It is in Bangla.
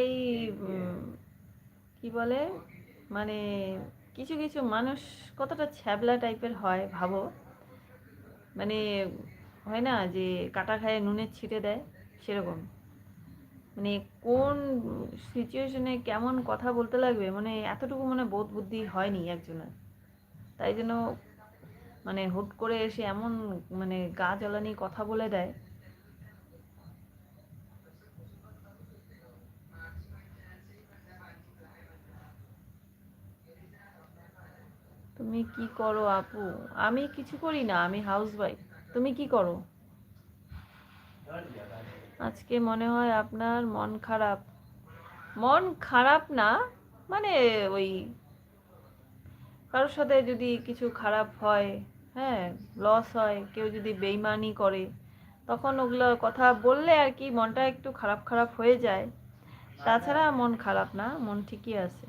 এই কি বলে মানে কিছু কিছু মানুষ কতটা ছ্যাবলা টাইপের হয় ভাবো, মানে হয় না যে কাটা খায় নুনের ছিটে দেয়, সেরকম। মানে কোন সিচুয়েশনে কেমন কথা বলতে লাগবে, মানে এতটুকু মানে বোধ বুদ্ধি হয়নি একজনের, তাই জন্য মানে হুট করে এসে এমন মানে গা জ্বালানি কথা বলে দেয়। তুমি কি করো আপু? আমি কিছু করি না, আমি হাউস ওয়াইফ। তুমি কি করো? আজকে মনে হয় আপনার মন খারাপ। মন খারাপ না, মানে ওই কারোর সাথে যদি কিছু খারাপ হয়, হ্যাঁ, লস হয়, কেউ যদি বেইমানি করে, তখন ওগুলো কথা বললে আর কি মনটা একটু খারাপ খারাপ হয়ে যায়। তাছাড়া মন খারাপ না, মন ঠিকই আছে।